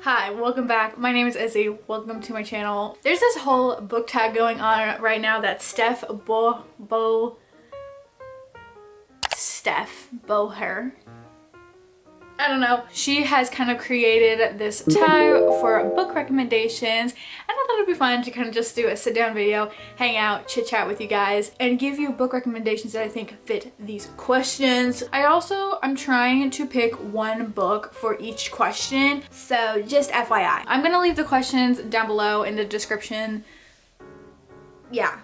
Hi, welcome back. My name is Izzy. Welcome to my channel. There's this whole book tag going on right now that Steph Boher. I don't know. She has kind of created this tag for book recommendations, and I thought it'd be fun to kind of just do a sit down video, hang out, chit chat with you guys, and give you book recommendations that I think fit these questions. I'm trying to pick one book for each question, so just FYI. I'm gonna leave the questions down below in the description. Yeah.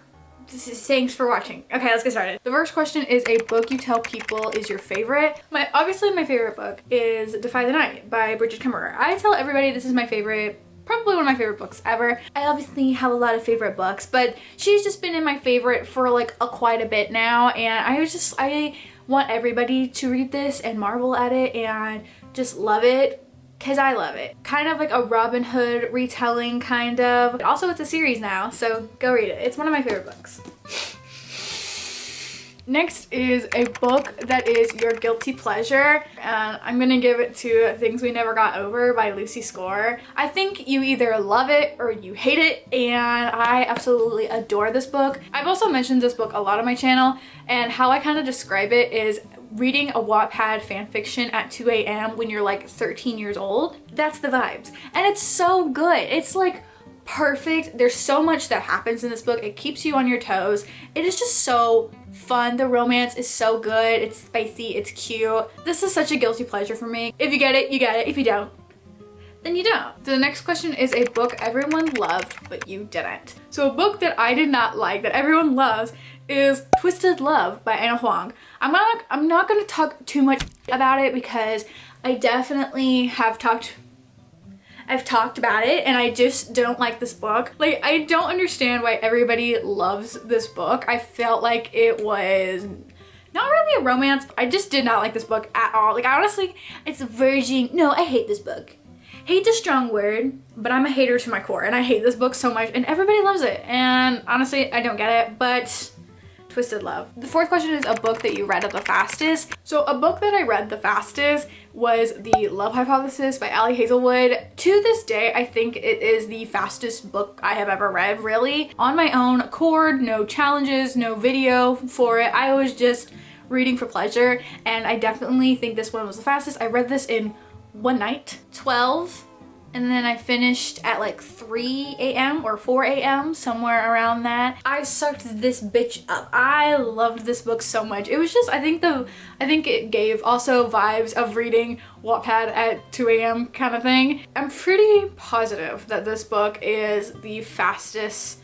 Thanks for watching. Okay, let's get started. The first question is a book you tell people is your favorite. Obviously my favorite book is Defy the Night by Bridget Kemmerer. I tell everybody this is my favorite, probably one of my favorite books ever. I obviously have a lot of favorite books, but she's just been in my favorite for like quite a bit now, and I want everybody to read this and marvel at it and just love it. Cause I love it. Kind of like a Robin Hood retelling, kind of. Also, it's a series now, so go read it. It's one of my favorite books. Next is a book that is your guilty pleasure, and I'm gonna give it to Things We Never Got Over by Lucy Score. I think you either love it or you hate it, and I absolutely adore this book. I've also mentioned this book a lot on my channel, and how I kind of describe it is reading a Wattpad fanfiction at 2 a.m. when you're like 13 years old. That's the vibes. And it's so good. It's like perfect. There's so much that happens in this book. It keeps you on your toes. It is just so fun. The romance is so good. It's spicy. It's cute. This is such a guilty pleasure for me. If you get it, you get it. If you don't, then you don't. So the next question is a book everyone loved but you didn't. So a book that I did not like that everyone loves is Twisted Love by Anna Huang. I'm not gonna talk too much about it because I definitely have talked about it, and I just don't like this book. Like, I don't understand why everybody loves this book. I felt like it was not really a romance. I just did not like this book at all. Like, honestly, it's verging. No, I hate this book. Hate's a strong word, but I'm a hater to my core, and I hate this book so much, and everybody loves it. And honestly, I don't get it, but Twisted Love. The fourth question is a book that you read the fastest. So a book that I read the fastest was The Love Hypothesis by Ali Hazelwood. To this day, I think it is the fastest book I have ever read, really. On my own accord, no challenges, no video for it. I was just reading for pleasure, and I definitely think this one was the fastest. I read this in one night, 12, and then I finished at like 3 a.m. or 4 a.m. somewhere around that. I sucked this bitch up. I loved this book so much. It was just, I think it gave also vibes of reading Wattpad at 2 a.m. kind of thing. I'm pretty positive that this book is the fastest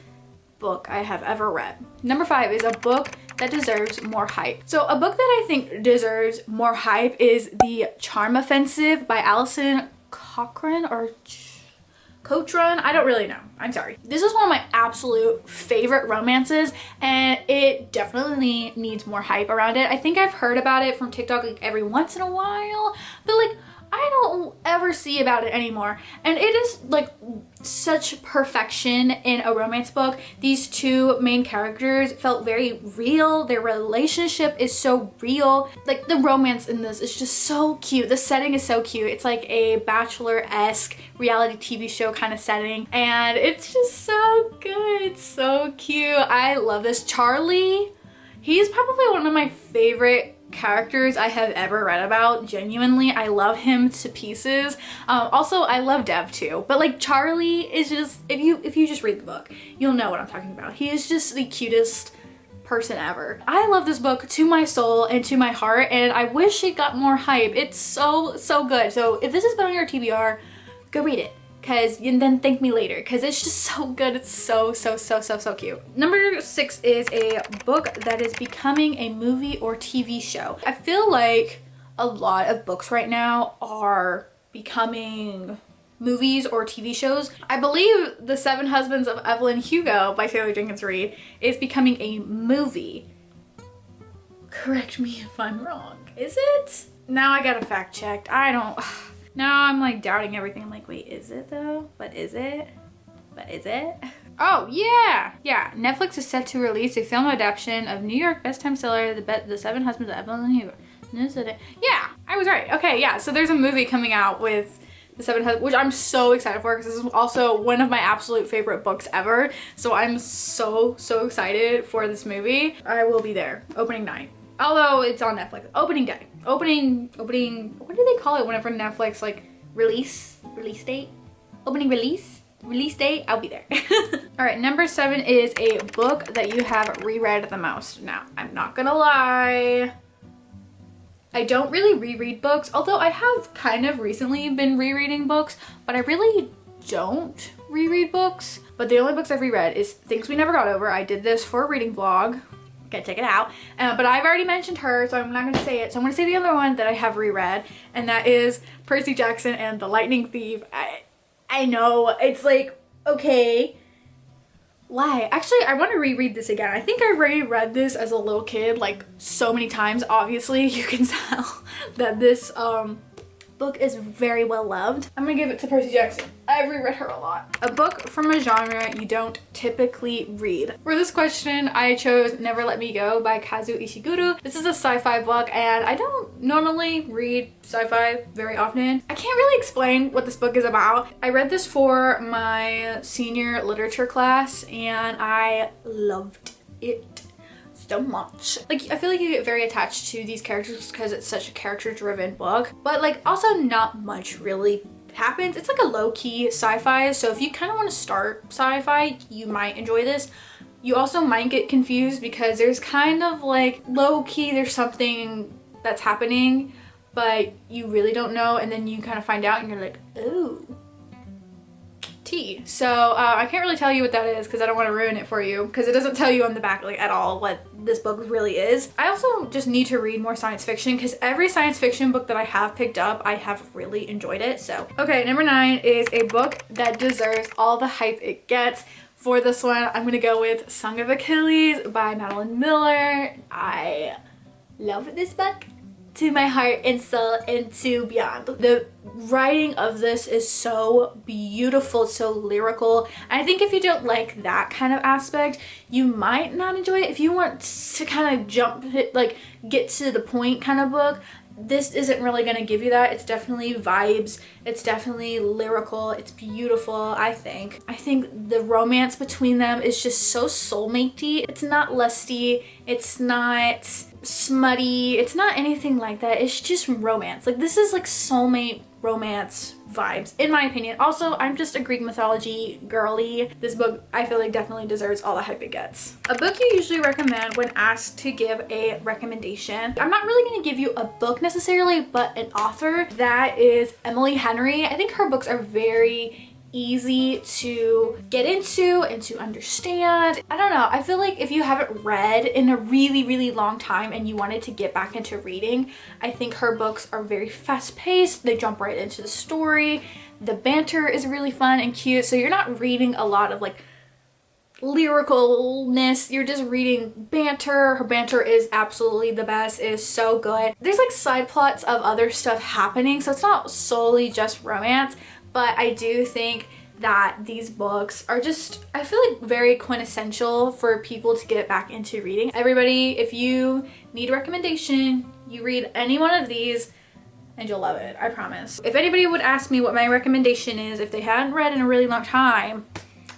book I have ever read. Number 5 is a book that deserves more hype. So a book that I think deserves more hype is The Charm Offensive by Alison Cochrane or Cochran. I don't really know. I'm sorry. This is one of my absolute favorite romances, and it definitely needs more hype around it. I think I've heard about it from TikTok like every once in a while, but like I don't ever see about it anymore. And it is like such perfection in a romance book. These two main characters felt very real. Their relationship is so real. Like the romance in this is just so cute. The setting is so cute. It's like a Bachelor-esque reality TV show kind of setting, and it's just so good. It's so cute. I love this. Charlie, he's probably one of my favorite characters I have ever read about. Genuinely, I love him to pieces. Also, I love Dev too, but like Charlie is just, if you just read the book, you'll know what I'm talking about. He is just the cutest person ever. I love this book to my soul and to my heart, and I wish it got more hype. It's so good. So if this has been on your TBR, go read it. And then thank me later, because it's just so good. It's so cute. Number 6 is a book that is becoming a movie or TV show. I feel like a lot of books right now are becoming movies or TV shows. I believe The 7 Husbands of Evelyn Hugo by Taylor Jenkins Reid is becoming a movie. Correct me if I'm wrong. Is it? Now I gotta fact check. Now I'm like doubting everything. I'm like, wait, is it though? But is it? Oh yeah! Yeah, Netflix is set to release a film adaptation of New York best-time seller The 7 Husbands of Evelyn Hugo. Yeah, I was right. Okay, yeah, so there's a movie coming out with The Seven Husbands, which I'm so excited for because this is also one of my absolute favorite books ever. So I'm so excited for this movie. I will be there opening night. Although it's on Netflix. Opening day. Opening, what do they call it whenever Netflix like release date? Opening release date, I'll be there. All right, number 7 is a book that you have reread the most. Now, I'm not gonna lie, I don't really reread books, although I have kind of recently been rereading books, but I really don't reread books. But the only books I've reread is Things We Never Got Over. I did this for a reading vlog. Okay, check it out. But I've already mentioned her, so I'm not gonna say it. So I'm gonna say the other one that I have reread, and that is Percy Jackson and the Lightning Thief. I know, it's like, okay, why? Actually, I want to reread this again. I think I already read this as a little kid, like so many times. Obviously, you can tell that this book is very well loved. I'm gonna give it to Percy Jackson. I've reread her a lot. A book from a genre you don't typically read. For this question, I chose Never Let Me Go by Kazuo Ishiguro. This is a sci-fi book, and I don't normally read sci-fi very often. I can't really explain what this book is about. I read this for my senior literature class, and I loved it so much. Like, I feel like you get very attached to these characters because it's such a character-driven book, but like also not much really happens. It's like a low-key sci-fi, so if you kind of want to start sci-fi, you might enjoy this. You also might get confused because there's kind of like low-key, there's something that's happening, but you really don't know, and then you kind of find out and you're like, oh. Tea. So I can't really tell you what that is because I don't want to ruin it for you, because it doesn't tell you on the back like at all what this book really is. I also just need to read more science fiction because every science fiction book that I have picked up, I have really enjoyed it. So okay, number 9 is a book that deserves all the hype it gets. For this one, I'm gonna go with Song of Achilles by Madeline Miller. I love this book to my heart and soul and to beyond. The writing of this is so beautiful, so lyrical. I think if you don't like that kind of aspect, you might not enjoy it. If you want to kind of jump it, like get to the point kind of book, this isn't really going to give you that. It's definitely vibes. It's definitely lyrical. It's beautiful, I think. I think the romance between them is just so soulmatey. It's not lusty. It's not smutty. It's not anything like that. It's just romance. Like, this is like soulmate romance vibes, in my opinion. Also, I'm just a Greek mythology girly. This book, I feel like, definitely deserves all the hype it gets. A book you usually recommend when asked to give a recommendation. I'm not really going to give you a book necessarily, but an author. That is Emily Henry. I think her books are very easy to get into and to understand. I don't know, I feel like if you haven't read in a really long time and you wanted to get back into reading, I think her books are very fast-paced. They jump right into the story. The banter is really fun and cute, so you're not reading a lot of like lyricalness, you're just reading banter. Her banter is absolutely the best. It is so good. There's like side plots of other stuff happening, so it's not solely just romance. But I do think that these books are just, I feel like, very quintessential for people to get back into reading. Everybody, if you need a recommendation, you read any one of these and you'll love it, I promise. If anybody would ask me what my recommendation is if they hadn't read in a really long time,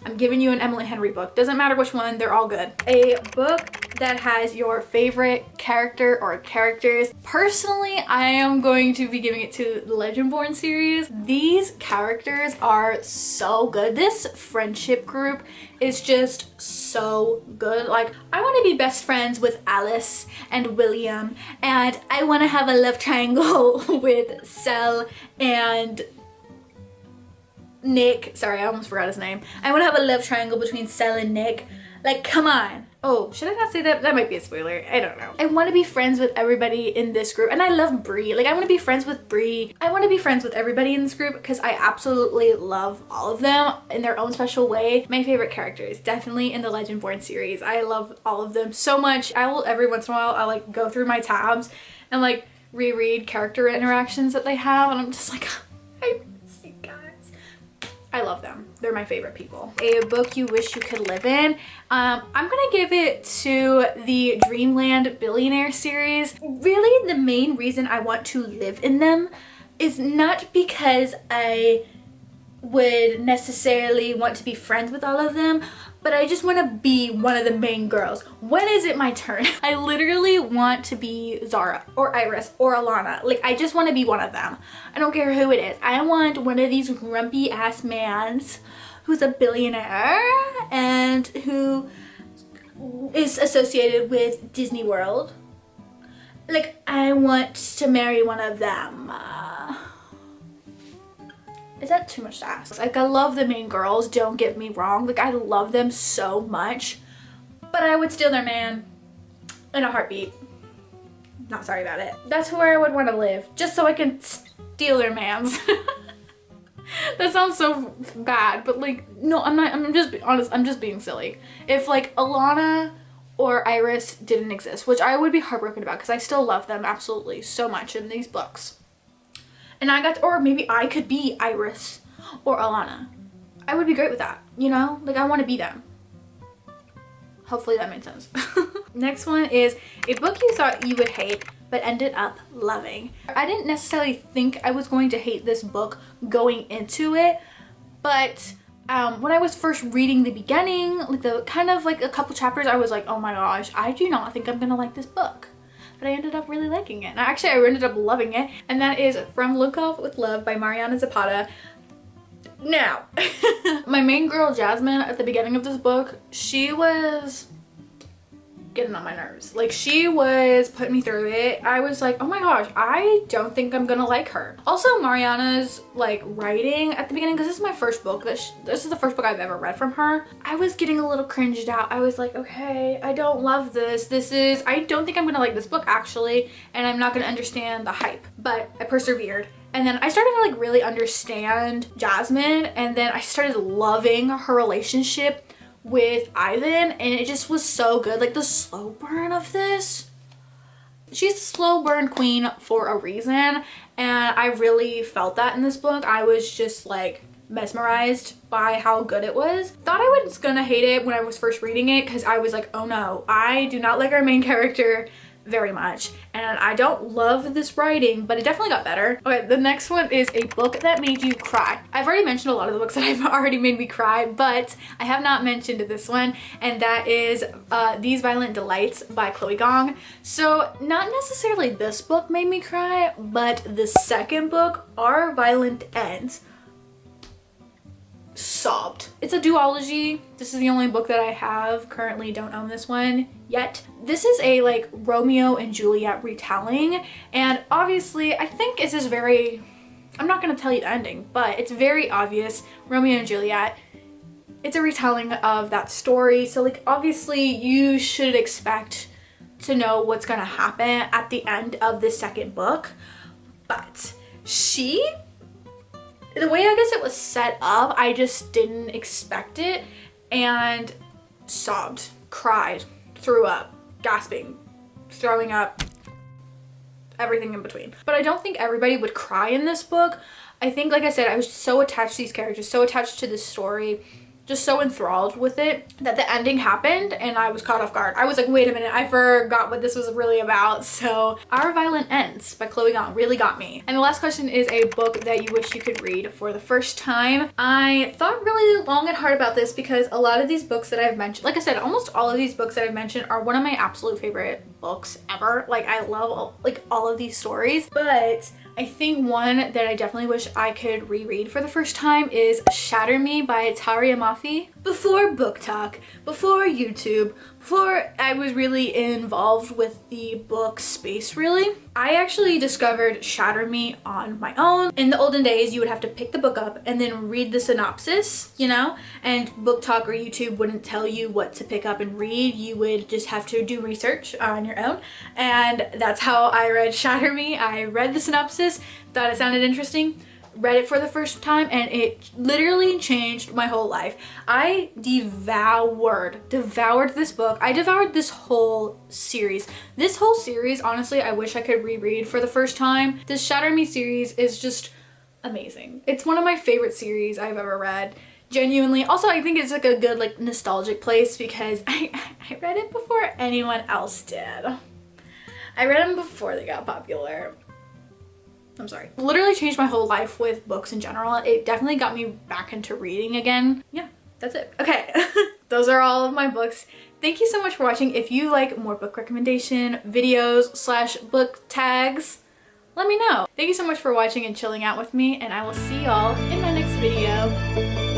I'm giving you an Emily Henry book. Doesn't matter which one, they're all good. A book that has your favorite character or characters. Personally, I am going to be giving it to the Legendborn series. These characters are so good. This friendship group is just so good. Like, I want to be best friends with Alice and William, and I want to have a love triangle with Sel and Nick. Sorry, I almost forgot his name. I want to have a love triangle between Sel and Nick. Like, come on. Oh, should I not say that? That might be a spoiler. I don't know. I want to be friends with everybody in this group, and I love Bree. Like, I want to be friends with Bree. I want to be friends with everybody in this group because I absolutely love all of them in their own special way. My favorite characters, definitely in the Legendborn series. I love all of them so much. I will, every once in a while, I'll like go through my tabs and like reread character interactions that they have, and I'm just like, I miss you guys. I love them. They're my favorite people. A book you wish you could live in. I'm gonna give it to the Dreamland Billionaire series. Really, the main reason I want to live in them is not because I would necessarily want to be friends with all of them, but I just want to be one of the main girls. When is it my turn? I literally want to be Zara or Iris or Alana. Like, I just want to be one of them. I don't care who it is. I want one of these grumpy ass mans who's a billionaire and who is associated with Disney World. Like, I want to marry one of them. Is that too much to ask? Like, I love the main girls, don't get me wrong. Like, I love them so much. But I would steal their man in a heartbeat. Not sorry about it. That's where I would want to live. Just so I can steal their mans. That sounds so bad, but like, no, I'm not. I'm just honest. I'm just being silly. If like Alana or Iris didn't exist, which I would be heartbroken about because I still love them absolutely so much in these books. And I got to, or maybe I could be Iris or Alana. I would be great with that, you know? Like, I want to be them. Hopefully that made sense. Next one is a book you thought you would hate but ended up loving. I didn't necessarily think I was going to hate this book going into it, but when I was first reading the beginning, like the kind of like a couple chapters, I was like, oh my gosh, I do not think I'm gonna like this book. But I ended up really liking it. And actually, I ended up loving it. And that is From Look Off with Love by Mariana Zapata. Now, my main girl, Jasmine, at the beginning of this book, she was getting on my nerves. Like, she was putting me through it. I was like, oh my gosh, I don't think I'm gonna like her. Also, Mariana's like writing at the beginning, because this is my first book, this is the first book I've ever read from her. I was getting a little cringed out. I was like, okay, I don't love this. I don't think I'm gonna like this book actually, and I'm not gonna understand the hype. But I persevered. And then I started to like really understand Jasmine, and then I started loving her relationship with Ivan, and it just was so good. Like, the slow burn of this, she's the slow burn queen for a reason, and I really felt that in this book. I was just like mesmerized by how good it was. Thought I was gonna hate it when I was first reading it because I was like, oh no, I do not like our main character very much, and I don't love this writing, but it definitely got better. Okay, the next one is a book that made you cry. I've already mentioned a lot of the books that have already made me cry, but I have not mentioned this one, and that is These Violent Delights by Chloe Gong. So not necessarily this book made me cry, but the second book, Our Violent Ends, sobbed. It's a duology. This is the only book that I have currently. Don't own this one yet. This is a like Romeo and Juliet retelling, and obviously I think it's just very, I'm not going to tell you the ending, but it's very obvious. Romeo and Juliet, it's a retelling of that story, so like obviously you should expect to know what's going to happen at the end of the second book. But the way I guess it was set up, I just didn't expect it, and sobbed, cried, threw up, gasping, throwing up, everything in between. But I don't think everybody would cry in this book. I think, like I said, I was so attached to these characters, so attached to this story, just so enthralled with it, that the ending happened and I was caught off guard. I was like, wait a minute, I forgot what this was really about. So Our Violent Ends by Chloe Gong really got me. And the last question is a book that you wish you could read for the first time. I thought really long and hard about this because a lot of these books that I've mentioned, like I said, almost all of these books that I've mentioned are one of my absolute favorite books ever. Like, I love all of these stories, but I think one that I definitely wish I could reread for the first time is Shatter Me by Taria Mafi. Before Book Talk, before YouTube, before I was really involved with the book space really, I actually discovered Shatter Me on my own. In the olden days, you would have to pick the book up and then read the synopsis, you know, and Book Talk or YouTube wouldn't tell you what to pick up and read. You would just have to do research on your own, and that's how I read Shatter Me. I read the synopsis, thought it sounded interesting, read it for the first time, and it literally changed my whole life. I devoured this book. I devoured this whole series. This whole series, honestly, I wish I could reread for the first time. This Shatter Me series is just amazing. It's one of my favorite series I've ever read. Genuinely. Also, I think it's like a good like nostalgic place because I read it before anyone else did. I read them before they got popular. I'm sorry. Literally changed my whole life with books in general. It definitely got me back into reading again. Yeah, that's it. Okay, those are all of my books. Thank you so much for watching. If you like more book recommendation videos slash book tags, let me know. Thank you so much for watching and chilling out with me, and I will see y'all in my next video.